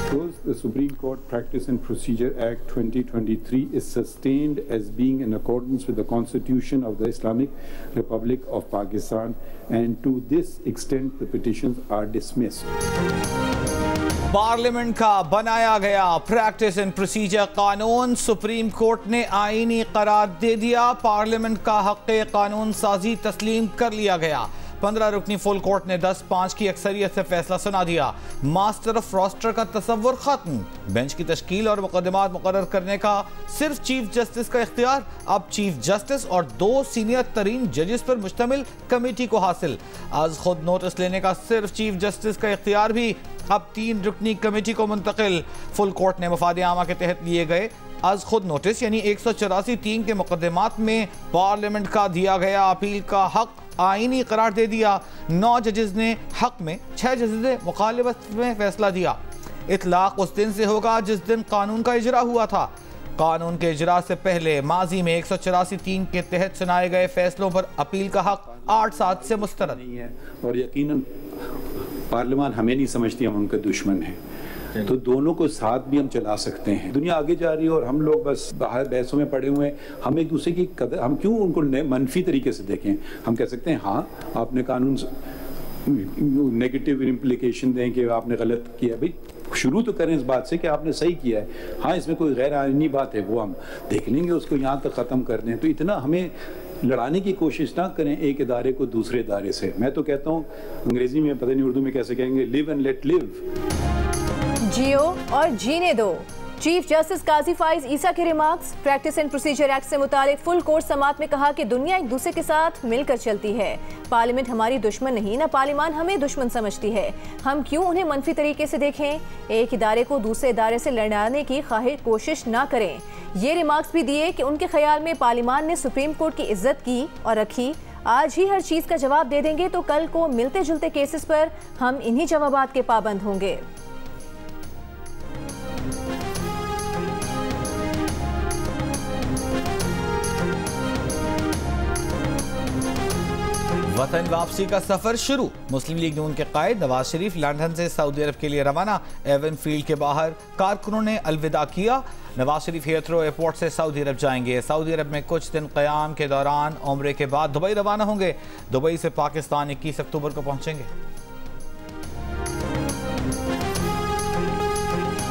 The Supreme Court Practice and Procedure Act 2023 is sustained as being in accordance with the Constitution of the Islamic Republic of Pakistan, and to this extent the petitions are dismissed. Parliament का बनाया गया practice and procedure कानून supreme court ने आईनी करार दे दिया। Parliament का हक़ कानून साजी तस्लीम कर लिया गया। 15 रुकनी फुल कोर्ट ने 10-5 की अक्सरियत से फैसला सुना दिया। मास्टर ऑफ रोस्टर का तसव्वुर खत्म। बेंच की तश्कील और मुकदमात मुकर्रर करने का सिर्फ चीफ जस्टिस का इख्तियार अब चीफ जस्टिस और 2 सीनियर तरीन जजेस पर मुश्तमिल कमेटी को हासिल। आज खुद नोटिस लेने का सिर्फ चीफ जस्टिस का इख्तियार भी अब 3 रुकनी कमेटी को मुंतकिल। फुल कोर्ट ने मफाद आमा के तहत लिए गए आज खुद नोटिस यानी 184(3) के मुकदमात में पार्लियामेंट का दिया गया अपील का हक आईनी करार दे दिया। 9 जजेस ने हक में, 6 जजेस ने मुखालिफत में फैसला दिया। इतलाक उस दिन से होगा जिस दिन कानून का इजरा हुआ था। कानून के इजरा से पहले माजी में 184(3) के तहत सुनाए गए फैसलों पर अपील का हक 8-7 से मुस्तरद नहीं है और यकीनन पार्लियामान हमें नहीं समझती हम उनके दुश्मन हैं, तो दोनों को साथ भी हम चला सकते हैं। दुनिया आगे जा रही है और हम लोग बस बाहर बहसों में पड़े हुए हैं। हम एक दूसरे की कदर, हम क्यों उनको मनफी तरीके से देखें? हम कह सकते हैं हाँ आपने कानून नेगेटिव इम्प्लीकेशन दें कि आपने गलत किया, भाई शुरू तो करें इस बात से कि आपने सही किया है। हाँ इसमें कोई गैर आईनी बात है वो हम देख लेंगे, उसको यहाँ तक ख़त्म कर दें। तो इतना हमें लड़ाने की कोशिश ना करें एक इदारे को दूसरे इदारे से। मैं तो कहता हूँ अंग्रेजी में पता नहीं उर्दू में कैसे कहेंगे, लिव एंड लेट लिव। जियो और जीने दो। चीफ जस्टिस काजी फाइज ईसा के remarks. Practice and procedure act से मुतालिक फुल कोर्ट समात में कहा कि दुनिया एक दूसरे के साथ मिलकर चलती है। पार्लियामेंट हमारी दुश्मन नहीं, ना पार्लियामान हमें दुश्मन समझती है। हम क्यों उन्हें मनफी तरीके से देखें? एक इदारे को दूसरे इदारे से लड़ाने की कोशिश ना करें। ये रिमार्क्स भी दिए कि उनके ख्याल में पार्लियामान ने सुप्रीम कोर्ट की इज्जत की और रखी। आज ही हर चीज का जवाब दे देंगे तो कल को मिलते जुलते केसेस पर हम इन्हीं जवाबात के पाबंद होंगे। वतन वापसी का सफर शुरू। मुस्लिम लीग नून के कायद नवाज शरीफ लंदन से सऊदी अरब के लिए रवाना। एवन फील्ड के बाहर कारकुनों ने अलविदा किया। नवाज शरीफ हीथ्रो एयरपोर्ट से सऊदी अरब जाएंगे। सऊदी अरब में कुछ दिन क़याम के दौरान उम्रे के बाद दुबई रवाना होंगे। दुबई से पाकिस्तान 21 अक्टूबर को पहुंचेंगे।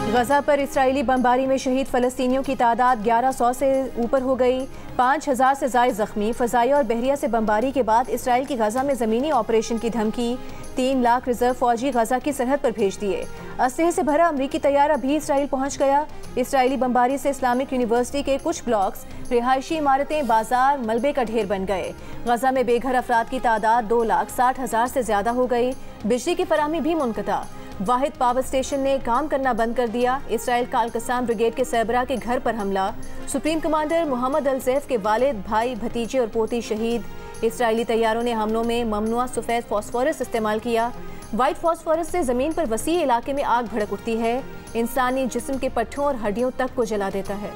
गजा पर इस्राएली बमबारी में शहीद फ़लस्तीनियों की तादाद 1100 से ऊपर हो गई। 5000 से ज़ायद जख्मी। फ़ज़ाइया और बहरिया से बमबारी के बाद इसराइल की गजा में ज़मीनी ऑपरेशन की धमकी। 3 लाख रिजर्व फौजी गजा की सरहद पर भेज दिए। असलहे से भरा अमरीकी तैयारा भी इसराइल पहुंच गया। इसराइली बमबारी से इस्लामिक यूनिवर्सिटी के कुछ ब्लॉक्स, रिहायशी इमारतें, बाजार मलबे का ढेर बन गए। गजा में बेघर अफराद की तादाद 2,60,000 से ज्यादा हो गई। बिजली की फराहमी भी मुनक़ता। वाहिद पावर स्टेशन ने काम करना बंद कर दिया। इसराइल का अल-कसाम ब्रिगेड के सरबराह के घर पर हमला। सुप्रीम कमांडर मोहम्मद अल-ज़ैफ के वालिद, भाई, भतीजे और पोती शहीद। इसराइली तैयारों ने हमलों में ममनुआ सफ़ेद फॉस्फोरस इस्तेमाल किया। वाइट फॉस्फोरस से ज़मीन पर वसी इलाके में आग भड़क उठती है। इंसानी जिस्म के पट्टों और हड्डियों तक को जला देता है।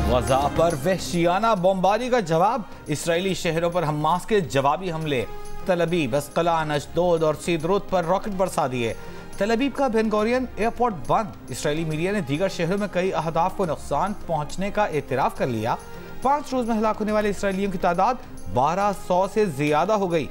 गजा पर वहशियाना बमबारी का जवाब। इसराइली शहरों पर हमास के जवाबी हमले। तल अबीब, अस्कलान, अशदोद और सीदरुत पर रॉकेट बरसा दिए। तल अबीब का बेन गुरियन एयरपोर्ट बंद। इसराइली मीडिया ने दीगर शहरों में कई अहदाफ को नुकसान पहुंचने का एतराफ़ कर लिया। 5 रोज में हलाक होने वाले इसराइलियों की तादाद 1200 से ज्यादा हो गई।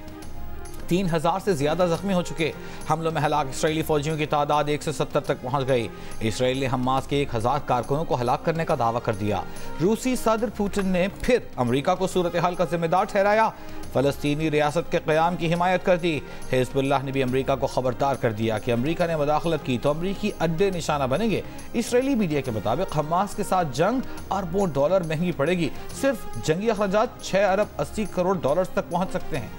3000 से ज्यादा जख्मी हो चुके। हमलों में हलाक इसराइली फौजियों की तादाद 170 तक पहुंच गई। इसराइल ने हमास के 1000 कारकुनों को हलाक करने का दावा कर दिया। रूसी सदर पुतिन ने फिर अमेरिका को सूरत हाल का जिम्मेदार ठहराया। फलस्तीनी रियासत के क़याम की हिमायत कर दी। हिज़्बुल्लाह ने भी अमेरिका को खबरदार कर दिया कि अमेरिका ने मुदाखलत की तो अमेरिकी अड्डे निशाना बनेंगे। इसराइली मीडिया के मुताबिक हमास के साथ जंग अरबों डॉलर महंगी पड़ेगी। सिर्फ जंगी अखराजात 6 अरब 80 करोड़ डॉलर तक पहुंच सकते हैं।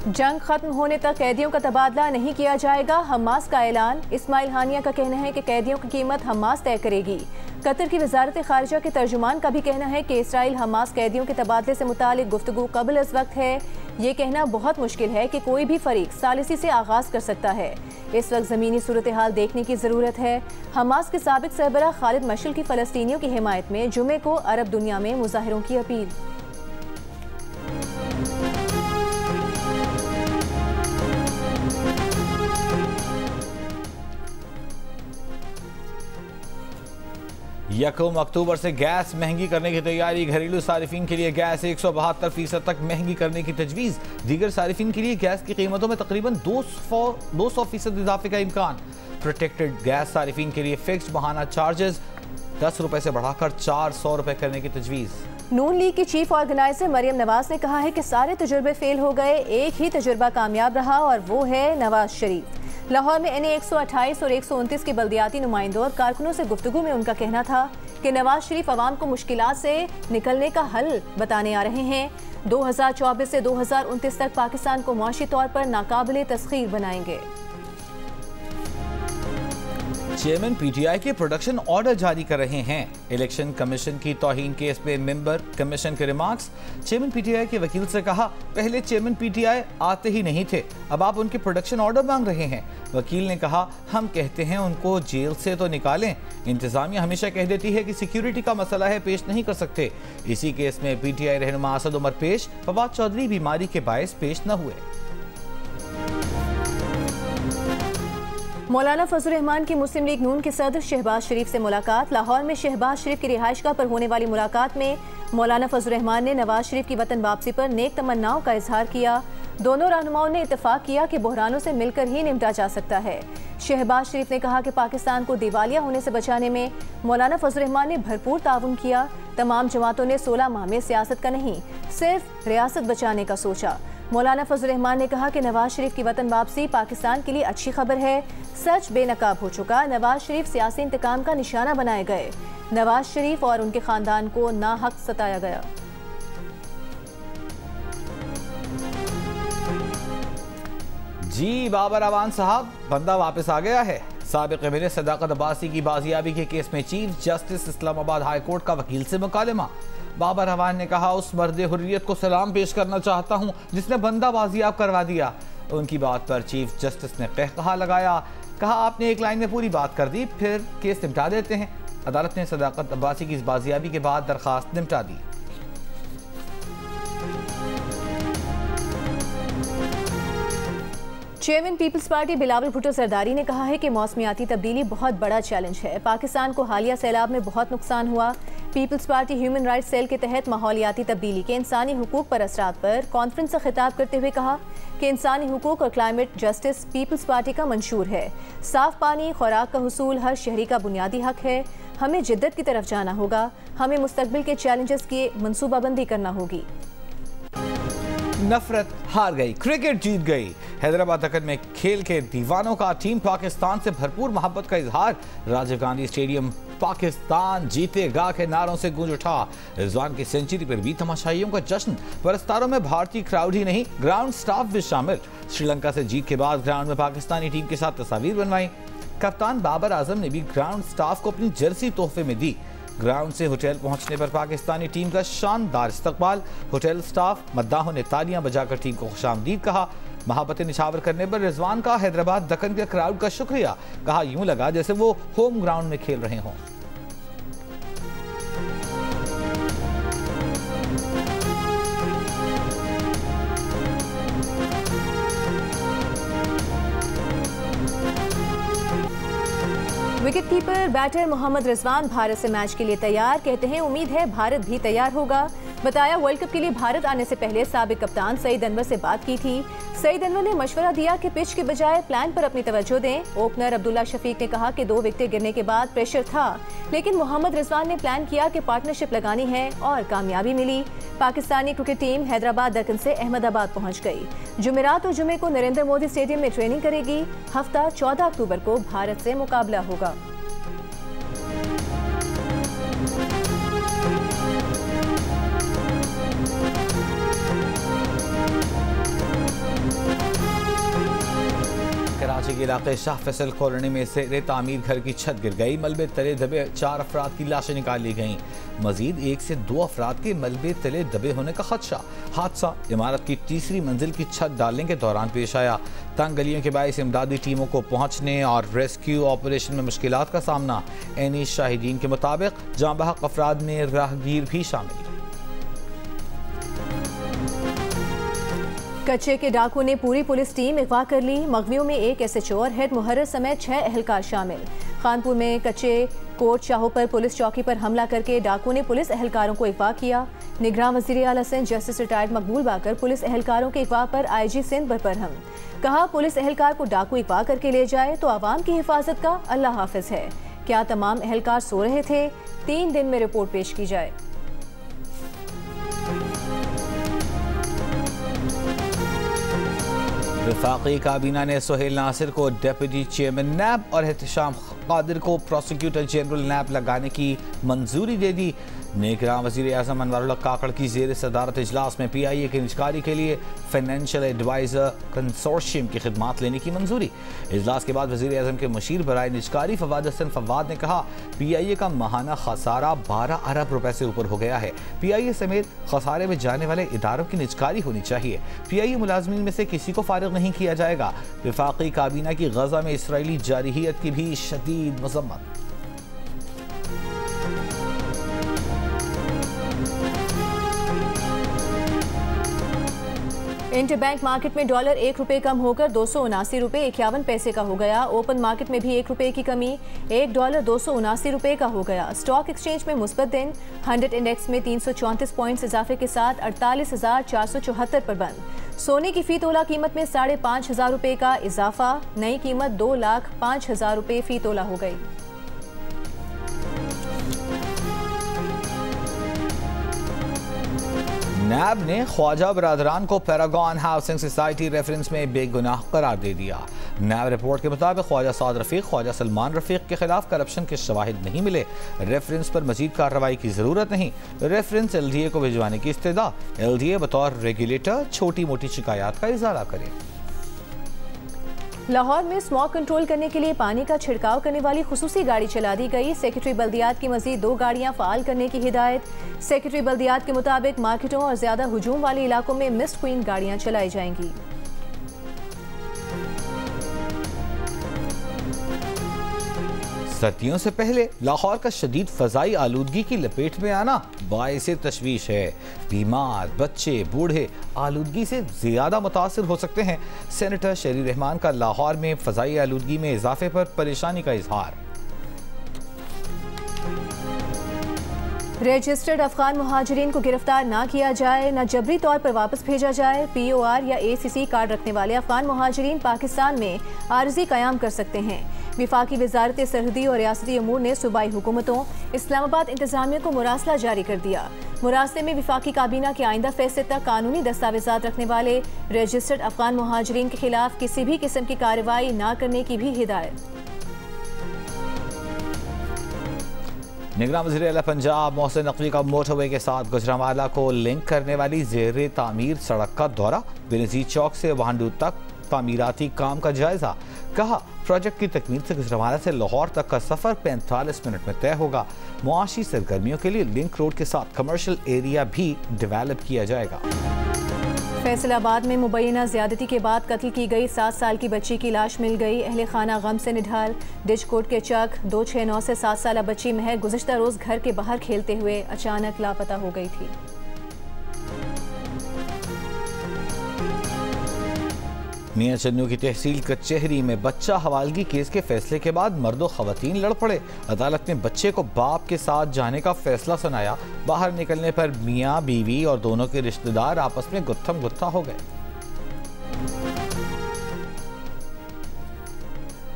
जंग खत्म होने तक कैदियों का तबादला नहीं किया जाएगा। हमास का ऐलान। इस्माइल हानिया का कहना है कि कैदियों की कीमत हमास तय करेगी। कतर की वजारत खारिजा के तर्जुमान का भी कहना है कि इसराइल हमास कैदियों के तबादले से मुतालिक गुफ्तगू कबल अज़ वक्त है। ये कहना बहुत मुश्किल है कि कोई भी फरीक सालिसी से आगाज़ कर सकता है। इस वक्त ज़मीनी सूरत हाल देखने की ज़रूरत है। हमास के साबिक सरबराह खालिद मशअल की फ़लस्तीनियों की हिमायत में जुमे को अरब दुनिया में मुजाहिरों की अपील। यकम अक्टूबर से गैस महंगी करने की तैयारी। घरेलू सारिफिन के लिए गैस 172% तक महंगी करने की तजवीज़। दीगर सारिफिन के लिए गैस की कीमतों में तकरीबन 200% इजाफे का इम्कान। प्रोटेक्टेड गैस सारिफिन के लिए फिक्स्ड माहाना चार्जेस 10 रुपए से बढ़ाकर 400 रुपए करने की तजवीज़। नून लीग की चीफ ऑर्गेनाइजर मरियम नवाज ने कहा है कि सारे तजुर्बे फेल हो गए, एक ही तजुर्बा कामयाब रहा और वो है नवाज शरीफ। लाहौर में NA 128 और 129 के बल्दियाती नुमाइंदों और कारकुनों से गुफ्तगू में उनका कहना था कि नवाज शरीफ अवाम को मुश्किलात से निकलने का हल बताने आ रहे हैं। 2024 से 2029 तक पाकिस्तान को मुआशी तौर पर नाकाबिले तस्खीर बनाएंगे। चेयरमैन PTI के प्रोडक्शन ऑर्डर जारी कर रहे हैं। इलेक्शन कमीशन की तौहीन केस में मेंबर कमीशन के रिमार्क्स। चेयरमैन PTI के वकील से कहा, पहले चेयरमैन PTI आते ही नहीं थे, अब आप उनके प्रोडक्शन ऑर्डर मांग रहे हैं। वकील ने कहा, हम कहते हैं उनको जेल से तो निकालें, इंतजामिया हमेशा कह देती है कि सिक्योरिटी का मसला है, पेश नहीं कर सकते। इसी केस में PTI रहनुमा असद उमर पेश, फवाद चौधरी बीमारी के बायस पेश न हुए। मौलाना फजल रहमान की मुस्लिम लीग नून के सदर शहबाज शरीफ से मुलाकात। लाहौर में शहबाज शरीफ की रिहाइशगाह पर होने वाली मुलाकात में मौलाना फजल रहमान ने नवाज शरीफ की वतन वापसी पर नेक तमन्नाओं का इजहार किया। दोनों रहनुमाओं ने इत्तेफाक किया कि बहरानों से मिलकर ही निपटा जा सकता है। शहबाज शरीफ ने कहा कि पाकिस्तान को दिवालिया होने से बचाने में मौलाना फजल रहमान ने भरपूर ताउन किया। तमाम जमातों ने 16 माह में सियासत का नहीं, सिर्फ रियासत बचाने का सोचा। मौलाना फजल रहमान ने कहा कि नवाज शरीफ की वतन वापसी पाकिस्तान के लिए अच्छी खबर है। सच बेनकाब हो चुका, नवाज शरीफ सियासी इंतकाम का निशाना बनाए गए। नवाज शरीफ और उनके खानदान को नाहक सताया गया। जी बाबर अवान साहब, बंदा वापस आ गया है। साबिक एमएलए सदाकत अब्बासी की बाजियाबी के केस में chief justice Islamabad high court का वकील से मुकालमा। बाबर अवान ने कहा, उस मर्द हुर्रियत को सलाम पेश करना चाहता हूं जिसने बंदा बाजियाब करवा दिया। उनकी बात पर चीफ जस्टिस ने कहकहा लगाया, कहा आपने एक लाइन में पूरी बात कर दी, फिर केस निपटा देते हैं। अदालत ने सदाकत अब्बासी की इस बाजियाबी के बाद दरखास्त निपटा दी। चेयरमैन पीपल्स पार्टी बिलावल भुट्टो जरदारी ने कहा है कि मौसमियाती तब्दीली बहुत बड़ा चैलेंज है। पाकिस्तान को हालिया सैलाब में बहुत नुकसान हुआ। Peoples party human rights cell के तहत माहौलियाती तब्दीली के इंसानी हुकूक पर असरात पर कॉन्फ्रेंस से खिताब करते हुए कहा कि इंसानी हुकूक और क्लाइमेट जस्टिस पीपल्स पार्टी का मंशूर है। साफ पानी, खुराक का हुसूल हर शहरी का बुनियादी हक है। हमें जिद्दत की तरफ जाना होगा। हमें मुस्तकबिल के चैलेंजेस की मनसूबाबंदी करना होगी। नफरत हार गई, क्रिकेट जीत गई। हैदराबाद दक्कन में खेल के दीवानों का टीम पाकिस्तान से भरपूर मोहब्बत का इजहार। राजीव गांधी स्टेडियम पाकिस्तान जीतेगा के नारों से गूंज उठा। रिजवान की सेंचुरी पर भी तमाशाइयों का जश्न। परस्तारों में भारतीय क्राउड ही नहीं, ग्राउंड स्टाफ भी शामिल। श्रीलंका से जीत के बाद ग्राउंड में पाकिस्तानी टीम के साथ तस्वीर बनवाई। कप्तान बाबर आजम ने भी ग्राउंड स्टाफ को अपनी जर्सी तोहफे में दी। ग्राउंड से होटल पहुंचने पर पाकिस्तानी टीम का शानदार इस्तकबाल। होटल स्टाफ मद्दाहों ने तालियां बजाकर टीम को खुशामदीद कहा। मोहब्बतें निछावर करने पर रिजवान का हैदराबाद दक्कन के क्राउड का शुक्रिया। कहा, यूं लगा जैसे वो होम ग्राउंड में खेल रहे हों। विकेटकीपर बैटर मोहम्मद रिजवान भारत से मैच के लिए तैयार। कहते हैं उम्मीद है भारत भी तैयार होगा। बताया, वर्ल्ड कप के लिए भारत आने से पहले साबिक कप्तान सईद अनवर से बात की थी। सईद अनवर ने मशवरा दिया कि पिच के बजाय प्लान पर अपनी तवज्जो दें। ओपनर अब्दुल्ला शफीक ने कहा कि 2 विकेट गिरने के बाद प्रेशर था, लेकिन मोहम्मद रिजवान ने प्लान किया कि पार्टनरशिप लगानी है और कामयाबी मिली। पाकिस्तानी क्रिकेट टीम हैदराबाद दक्कन से अहमदाबाद पहुंच गई। जुमेरात और जुमे को नरेंद्र मोदी स्टेडियम में ट्रेनिंग करेगी। हफ्ता 14 अक्टूबर को भारत से मुकाबला होगा। कराची के इलाके शाह फैसल कॉलोनी में से तामीर घर की छत गिर गई। मलबे तले दबे 4 अफराद की लाशें निकाल ली गईं। मजीद 1 से 2 अफराद के मलबे तले दबे होने का खदशा। हादसा इमारत की तीसरी मंजिल की छत डालने के दौरान पेश आया। तंग गलियों के बायस इमदादी टीमों को पहुंचने और रेस्क्यू ऑपरेशन में मुश्किलात का सामना। एनी शाहिदीन के मुताबिक जाँ बहक अफराद में राहगीर भी शामिल। कच्चे के डाकू ने पूरी पुलिस टीम अगवा कर ली। मगवियों में 1 SHO और हेड मुहर्रर समेत 6 अहलकार शामिल। खानपुर में कच्चे कोट शाहों पर पुलिस चौकी पर हमला करके डाकू ने पुलिस अहलकारों को अगवा किया। निगरान वज़ीर आला सिंध जस्टिस रिटायर्ड मकबूल बाकर पुलिस अहलकारों के अगवा पर IG सिंध बरपरहम। कहा, पुलिस अहलकार को डाकू अगवा करके ले जाए तो आवाम की हिफाजत का अल्लाह हाफिज है। क्या तमाम अहलकार सो रहे थे? 3 दिन में रिपोर्ट पेश की जाए। वफाकी काबीना ने सोहेल नासिर को डिप्टी चेयरमैन नैब और एहतशाम कादिर को प्रोसिक्यूटर जनरल नैब लगाने की मंजूरी दे दी। निगरान वज़ीर आज़म अनवारुल्लाह काकड़ की ज़ेर सदारत इजलास में PIA की निजकारी के लिए फाइनेंशियल एडवाइज़र कंसोर्शियम की खिदमात लेने की मंजूरी। इजलास के बाद वज़ीर आज़म के मुशीर बराए निजकारी फवाद हसन फवाद ने कहा, PIA का माहाना खसारा 12 अरब रुपए से ऊपर हो गया है। PIA समेत खसारे में जाने वाले इदारों की निजकारी होनी चाहिए। PIA मुलाजमीन में से किसी को फारिग नहीं किया जाएगा। वफाकी काबीना की गजा में इसराइली जारहियत की भी शदीद मज़म्मत। इंटरबैंक मार्केट में डॉलर 1 रुपये कम होकर 279 रुपये 51 पैसे का हो गया। ओपन मार्केट में भी 1 रुपये की कमी, $1 279 रुपये का हो गया। स्टॉक एक्सचेंज में मुस्बत दिन। 100 इंडेक्स में 334 पॉइंट्स इजाफे के साथ 48,474 पर बंद। सोने की फी तोला कीमत में 5,500 रुपये का इजाफा। नई कीमत 2,05,000 रुपये फी तोला हो गई। नैब ने ख्वाजा बरादरान को पैरागॉन हाउसिंग सोसाइटी रेफरेंस में बेगुनाह करार दे दिया। नैब रिपोर्ट के मुताबिक ख्वाजा साद रफीक, ख्वाजा सलमान रफीक के खिलाफ करप्शन के शवाहिद नहीं मिले। रेफरेंस पर मजीद कार्रवाई की जरूरत नहीं। रेफरेंस LDA को भिजवाने की इस्तदा। LDA बतौर रेगुलेटर छोटी मोटी शिकायत का इजारा करे। लाहौर में स्मॉग कंट्रोल करने के लिए पानी का छिड़काव करने वाली खुसूसी गाड़ी चला दी गई। सेक्रेटरी बल्दियात की मजीद 2 गाड़ियां फाल करने की हिदायत। सेक्रेटरी बल्दियात के मुताबिक मार्केटों और ज्यादा हुजूम वाले इलाकों में मिस्ट क्वीन गाड़ियां चलाई जाएंगी। सर्दियों से पहले लाहौर का शदीद फजाई आलूदगी की लपेट में आना बाइस तशवीश है। बीमार, बच्चे, बूढ़े आलूदगी से ज्यादा मुतासिर हो सकते हैं। सेनेटर शहरी रहमान का लाहौर में फजाई आलूदगी में इजाफे पर परेशानी का इजहार। रजिस्टर्ड अफगान मुहाजिरीन को गिरफ्तार ना किया जाए, न जबरी तौर पर वापस भेजा जाए। POR या ACC कार्ड रखने वाले अफगान मुहाजिरीन पाकिस्तान में आर्जी कयाम कर सकते हैं। विफाकी वजारत सरहदी और रियासती अमूर ने सूबाई हुकूमतों, इस्लामाबाद इंतजामिया को मुरासला जारी कर दिया। मुरासले में विफाकी काबीना के आइंदा फैसले तक कानूनी दस्तावेजात रखने वाले रजिस्टर्ड अफगान मुहाजिरीन के खिलाफ किसी भी किस्म की कार्रवाई न करने की भी हिदायत। निगरान वज़ीर आला पंजाब मोहसिन नकवी का मोटरवे के साथ गुजरांवाला को लिंक करने वाली ज़ेर तामीर सड़क का दौरा। बेनज़ीर चौक से वाहंडू तक तामीराती काम का जायजा। कहा, प्रोजेक्ट की तकमील से गुजरांवाला से लाहौर तक का सफ़र 45 मिनट में तय होगा। मुआशी सरगर्मियों के लिए लिंक रोड के साथ कमर्शियल एरिया भी डेवलप किया जाएगा। फैसलाबाद में मुबैना ज्यादती के बाद कत्ल की गई 7 साल की बच्ची की लाश मिल गई। अहले खाना गम से निढाल। डिचकोट के चक 269 से 7 साल बच्ची महक गुज़िश्ता रोज घर के बाहर खेलते हुए अचानक लापता हो गई थी। मियां चन्नू की तहसील कचहरी में बच्चा हवालगी केस के फैसले के बाद मर्दो खवातीन लड़ पड़े। अदालत ने बच्चे को बाप के साथ जाने का फैसला सुनाया। बाहर निकलने पर मियां बीवी और दोनों के रिश्तेदार आपस में गुत्थम गुत्था हो गए।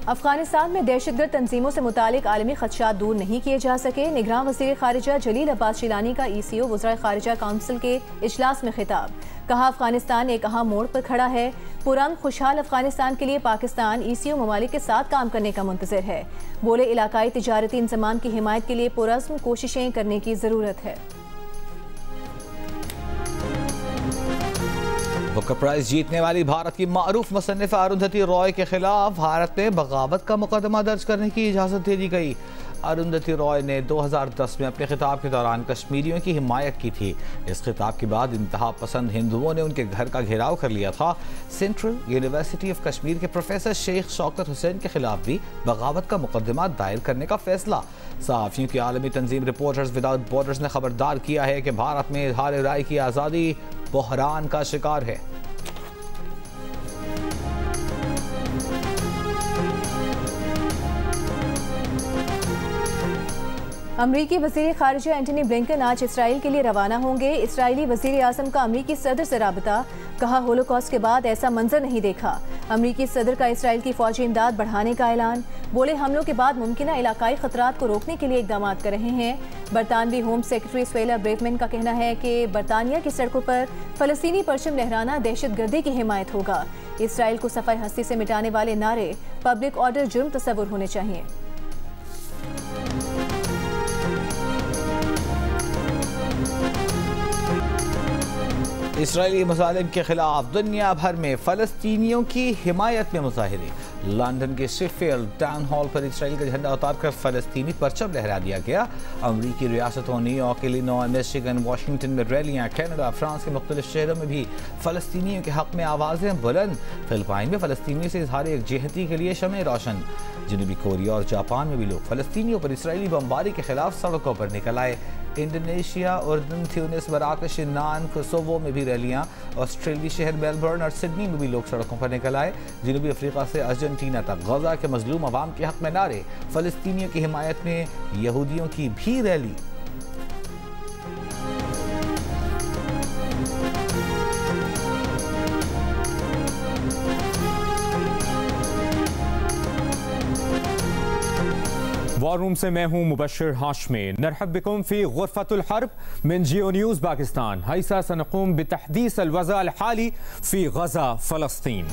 अफगानिस्तान में दहशतगर्द तंजीमों से मुतालिक आलमी खदशात दूर नहीं किए जा सके। निगरान वज़ीर खारिजा जलील अब्बास जिलानी का ECO वज़राए खारिजा काउंसिल के इजलास में खिताब। कहा, अफगानिस्तान एक अहम मोड़ पर खड़ा है। पुरअमन खुशहाल अफगानिस्तान के लिए पाकिस्तान ECO ममालिक के साथ काम करने का मुंतज़िर है। बोले, इलाकाई तिजारती इंज़माम की हिमायत के लिए पुरअज़्म कोशिशें करने की ज़रूरत है। बुकर प्राइज जीतने वाली भारत की मारूफ मुसन्निफा अरुंधति रॉय के खिलाफ भारत में बगावत का मुकदमा दर्ज करने की इजाज़त दे दी गई। अरुंधति रॉय ने 2010 में अपने खिताब के दौरान कश्मीरियों की हिमायत की थी। इस खिताब के बाद इंतहा पसंद हिंदुओं ने उनके घर का घेराव कर लिया था। सेंट्रल यूनिवर्सिटी ऑफ कश्मीर के प्रोफेसर शेख शौकत हुसैन के खिलाफ भी बगावत का मुकदमा दायर करने का फैसला। सहाफ़ियों की आलमी तंजीम रिपोर्टर्स विदाउट बॉर्डर्स ने खबरदार किया है कि भारत में इज़हार राय की आज़ादी बहरान का शिकार है। अमरीकी वज़ीर ख़ारिजा एंटनी ब्लिंकन आज इसराइल के लिए रवाना होंगे। इसराइली वज़ीर आज़म का अमरीकी सदर से राबता, कहा होलोकॉस्ट के बाद ऐसा मंजर नहीं देखा। अमरीकी सदर का इसराइल की फौजी इमदाद बढ़ाने का ऐलान, बोले हमलों के बाद मुमकिन इलाकाई खतरात को रोकने के लिए इकदाम कर रहे हैं। बरतानवी होम सेक्रेटरी स्वेला ब्रेवमैन का कहना है कि बरतानिया की सड़कों पर फ़लस्तीनी परचम लहराना दहशतगर्दी की हिमायत होगा। इसराइल को सफ़ाई हस्ती से मिटाने वाले नारे पब्लिक ऑर्डर जुर्म तस्वुर होने चाहिए। इसराइली मुजालिम के खिलाफ दुनिया भर में फ़लस्तीनियों की हिमायत में मुजाहिरे। लंदन के शेफील्ड टाउन हॉल पर इसराइल का झंडा उतारकर फ़लस्तीनी परचम लहरा दिया गया। अमरीकी रियासतों न्यूयॉर्क, इलिनॉय, मिशिगन, वाशिंगटन में रैलियाँ, कनाडा, फ्रांस के मुख्तलिफ शहरों में भी फ़लस्तीनियों के हक़ में आवाज़ें बुलंद। फिलिपाइन में फ़लस्तीनियों से इज़हार यकजहती के लिए शमे रोशन। जनूबी कोरिया और जापान में भी लोग फ़लस्तीनियों पर इसराइली बमबारी के खिलाफ सड़कों पर निकल आए। इंडोनेशिया, उर्दन, ट्यूनिस, मराकश, यूनान, कोसोवो में भी रैलियां। ऑस्ट्रेलिया शहर मेलबर्न और सिडनी में भी लोग सड़कों पर निकल आए। जनूबी अफ्रीका से अर्जेंटीना तक गजा के मजलूम अवाम के हक में नारे, फ़लस्तीनियों की हिमायत में यहूदियों की भी रैली। वॉर रूम से मैं हूं मुबश्शिर हाशमी। नरहब बिकुम फी गुरफतुल हर्ब मिन जियो न्यूज़ पाकिस्तान। हैसा सनक़ूम बितहदीस अल-वज़अ अल-हाली फी गज़ा फ़लस्तीन।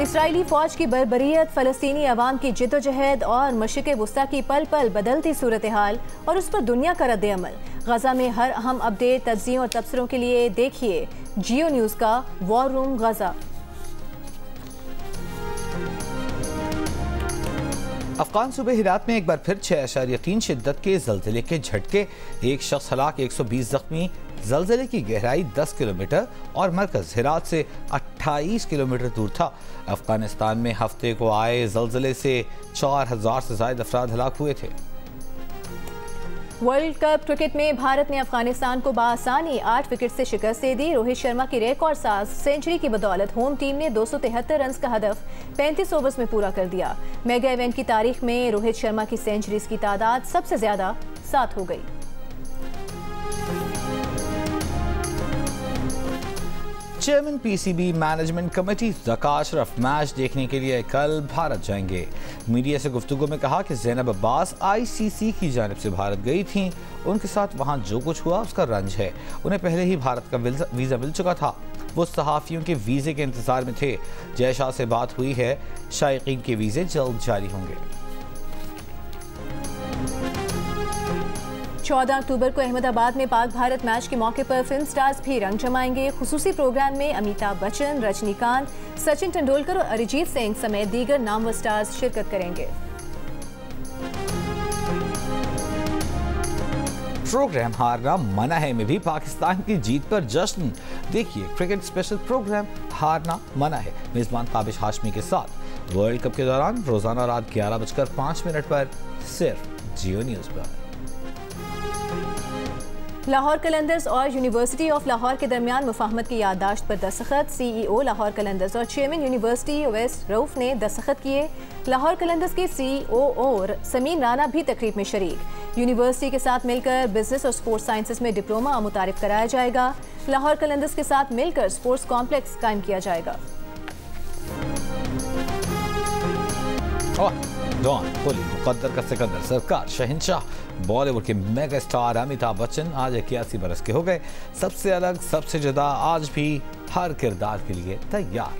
इसराइली फ़ौज की बर्बरियत, फ़लस्तीनी अवाम की जिद्दोजहद और मशरिक़ वुस्ता की पल पल बदलती सूरत हाल और उस पर दुनिया का रद्द-ए-अमल। गज़ा में हर अहम अपडेट, तज्ज़ियों और तबसरों के लिए देखिए जियो न्यूज़ का वॉर रूम गज़ा। अफगान सूबे हिरात में एक बार फिर 6.3 शिद्दत के ज़लज़ले के झटके, एक शख्स हलाक, 120 जख्मी। ज़लज़ले की गहराई 10 किलोमीटर और मरकज़ हिरात से 28 किलोमीटर दूर था। अफगानिस्तान में हफ्ते को आए ज़लज़ले से 4000 से ज़ायद अफराद हलाक हुए थे। वर्ल्ड कप क्रिकेट में भारत ने अफगानिस्तान को बआसानी 8 विकेट से शिकस्त दे दी। रोहित शर्मा की रिकॉर्ड साज सेंचुरी की बदौलत होम टीम ने 273 रन का हदफ 35 ओवर्स में पूरा कर दिया। मेगा इवेंट की तारीख में रोहित शर्मा की सेंचुरीज की तादाद सबसे ज्यादा 7 हो गई। Chairman PCB management committee Zaka Ashraf match देखने के लिए कल भारत जाएंगे। मीडिया से गुफ्तगू में कहा कि ज़ैनब अब्बास आईसीसी की जानिब से भारत गई थीं। उनके साथ वहां जो कुछ हुआ उसका रंज है। उन्हें पहले ही भारत का वीज़ा मिल चुका था। वो सहाफ़ियों के वीज़े के इंतज़ार में थे। जय शाह से बात हुई है, शायकीन के वीज़े जल्द जारी होंगे। 14 अक्टूबर को अहमदाबाद में पाक भारत मैच के मौके पर फिल्म स्टार्स भी रंग जमाएंगे। खुसूसी प्रोग्राम में अमिताभ बच्चन, रजनीकांत, सचिन तेंदुलकर और अरिजीत सिंह समेत दीगर नामवर स्टार्स शिरकत करेंगे। प्रोग्राम हारना मना है में भी पाकिस्तान की जीत पर जश्न। देखिए क्रिकेट स्पेशल प्रोग्राम हारना मना है मेजबान ताबिश हाशमी के साथ वर्ल्ड कप के दौरान रोजाना रात 11:05 पर सिर्फ जियो न्यूज़ पर। लाहौर कलंदर्स और यूनिवर्सिटी ऑफ लाहौर के दरमियान मुफाहमत की याददाश्त पर दस्तखत। सीईओ लाहौर कलंदर्स और चेयरमैन यूनिवर्सिटी ओवैस रऊफ ने दस्तखत किए। लाहौर कलंदर्स के सीईओ समीन राना भी तकरीब में शरीक। यूनिवर्सिटी के साथ मिलकर बिजनेस और स्पोर्ट्स साइंसेज में डिप्लोमा मुतारिफ कराया जाएगा। लाहौर कलंदर्स के साथ मिलकर स्पोर्ट्स कॉम्प्लेक्स कायम किया जाएगा। डॉन, कुली, मुकद्दर का सिकंदर, सरकार, शहंशाह, बॉलीवुड के मेगा स्टार अमिताभ बच्चन आज 81 बरस के हो गए। सबसे अलग, सबसे जुदा, आज भी हर किरदार के लिए तैयार।